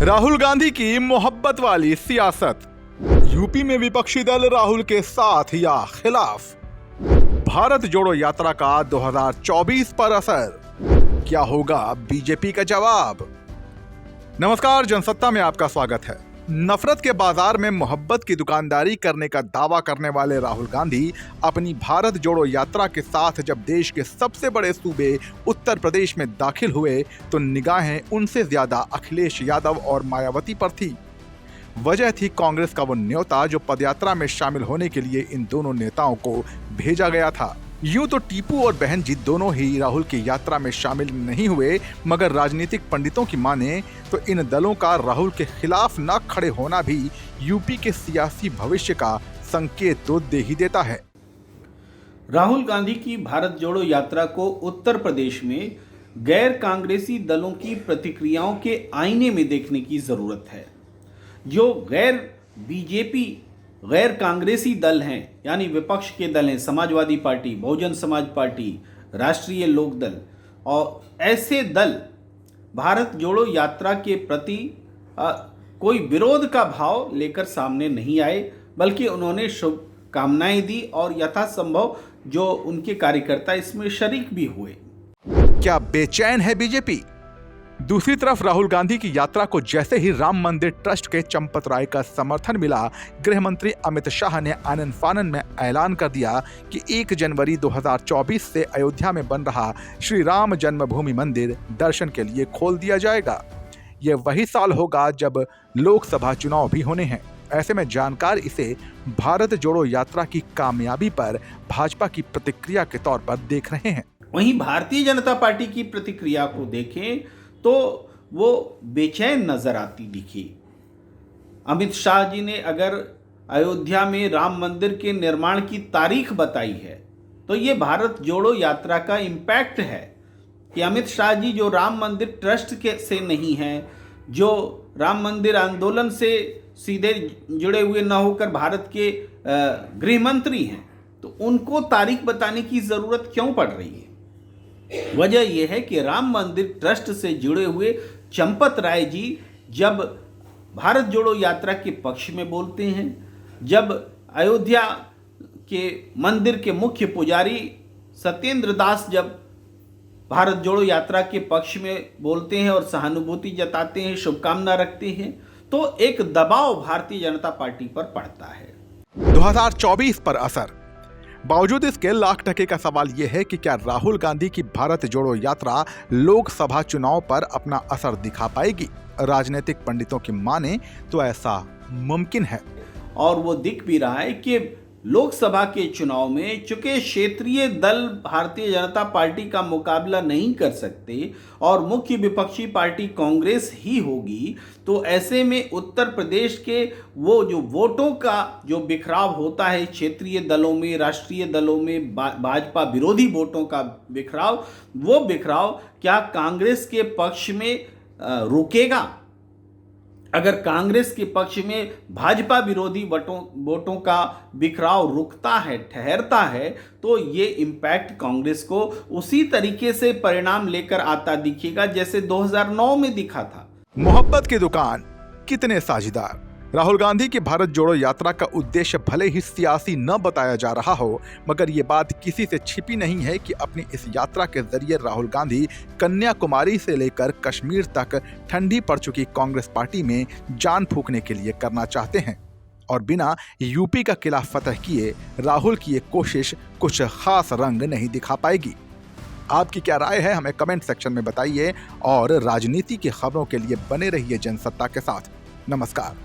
राहुल गांधी की मोहब्बत वाली सियासत। यूपी में विपक्षी दल राहुल के साथ या खिलाफ। भारत जोड़ो यात्रा का 2024 पर असर, क्या होगा बीजेपी का जवाब। नमस्कार, जनसत्ता में आपका स्वागत है। नफरत के बाजार में मोहब्बत की दुकानदारी करने का दावा करने वाले राहुल गांधी अपनी भारत जोड़ो यात्रा के साथ जब देश के सबसे बड़े सूबे उत्तर प्रदेश में दाखिल हुए तो निगाहें उनसे ज्यादा अखिलेश यादव और मायावती पर थी। वजह थी कांग्रेस का वो न्योता जो पदयात्रा में शामिल होने के लिए इन दोनों नेताओं को भेजा गया था। यूं तो टीपू और बहनजी दोनों ही राहुल की यात्रा में शामिल नहीं हुए, मगर राजनीतिक पंडितों की माने तो इन दलों का राहुल के खिलाफ न खड़े होना भी यूपी के सियासी भविष्य का संकेत तो दे ही देता है। राहुल गांधी की भारत जोड़ो यात्रा को उत्तर प्रदेश में गैर कांग्रेसी दलों की प्रतिक्रियाओं के आईने में देखने की जरूरत है। जो बीजेपी गैर कांग्रेसी दल हैं, यानी विपक्ष के दल हैं, समाजवादी पार्टी, बहुजन समाज पार्टी, राष्ट्रीय लोक दल, और ऐसे दल भारत जोड़ो यात्रा के प्रति कोई विरोध का भाव लेकर सामने नहीं आए, बल्कि उन्होंने शुभकामनाएं दी और यथासंभव जो उनके कार्यकर्ता इसमें शरीक भी हुए। क्या बेचैन है बीजेपी? दूसरी तरफ राहुल गांधी की यात्रा को जैसे ही राम मंदिर ट्रस्ट के चंपत राय का समर्थन मिला, गृह मंत्री अमित शाह ने आनन फानन में ऐलान कर दिया कि 1 जनवरी 2024 से अयोध्या में बन रहा श्री राम जन्मभूमि मंदिर दर्शन के लिए खोल दिया जाएगा। ये वही साल होगा जब लोकसभा चुनाव भी होने हैं। ऐसे में जानकार इसे भारत जोड़ो यात्रा की कामयाबी पर भाजपा की प्रतिक्रिया के तौर पर देख रहे हैं। वहीं भारतीय जनता पार्टी की प्रतिक्रिया को देखें तो वो बेचैन नजर आती दिखी। अमित शाह जी ने अगर अयोध्या में राम मंदिर के निर्माण की तारीख बताई है तो ये भारत जोड़ो यात्रा का इम्पैक्ट है कि अमित शाह जी जो राम मंदिर ट्रस्ट के से नहीं हैं, जो राम मंदिर आंदोलन से सीधे जुड़े हुए न होकर भारत के गृह मंत्री हैं, तो उनको तारीख बताने की जरूरत क्यों पड़ रही है? वजह यह है कि राम मंदिर ट्रस्ट से जुड़े हुए चंपत राय जी जब भारत जोड़ो यात्रा के पक्ष में बोलते हैं, जब अयोध्या के मंदिर के मुख्य पुजारी सत्येंद्र दास जब भारत जोड़ो यात्रा के पक्ष में बोलते हैं और सहानुभूति जताते हैं, शुभकामना रखते हैं, तो एक दबाव भारतीय जनता पार्टी पर पड़ता है। 2024 पर असर। बावजूद इसके लाख टके का सवाल यह है कि क्या राहुल गांधी की भारत जोड़ो यात्रा लोकसभा चुनाव पर अपना असर दिखा पाएगी? राजनीतिक पंडितों की माने तो ऐसा मुमकिन है, और वो दिख भी रहा है कि लोकसभा के चुनाव में चूंकि क्षेत्रीय दल भारतीय जनता पार्टी का मुकाबला नहीं कर सकते और मुख्य विपक्षी पार्टी कांग्रेस ही होगी, तो ऐसे में उत्तर प्रदेश के वो जो वोटों का जो बिखराव होता है क्षेत्रीय दलों में, राष्ट्रीय दलों में, भाजपा विरोधी वोटों का बिखराव, वो बिखराव क्या कांग्रेस के पक्ष में रुकेगा? अगर कांग्रेस के पक्ष में भाजपा विरोधी वोटों का बिखराव रुकता है, ठहरता है, तो ये इम्पैक्ट कांग्रेस को उसी तरीके से परिणाम लेकर आता दिखेगा जैसे 2009 में दिखा था। मोहब्बत की दुकान, कितने साझेदार। राहुल गांधी की भारत जोड़ो यात्रा का उद्देश्य भले ही सियासी न बताया जा रहा हो, मगर ये बात किसी से छिपी नहीं है कि अपनी इस यात्रा के जरिए राहुल गांधी कन्याकुमारी से लेकर कश्मीर तक ठंडी पड़ चुकी कांग्रेस पार्टी में जान फूंकने के लिए करना चाहते हैं। और बिना यूपी का किला फतह किए राहुल की ये कोशिश कुछ खास रंग नहीं दिखा पाएगी। आपकी क्या राय है, हमें कमेंट सेक्शन में बताइए और राजनीति की खबरों के लिए बने रहिए जनसत्ता के साथ। नमस्कार।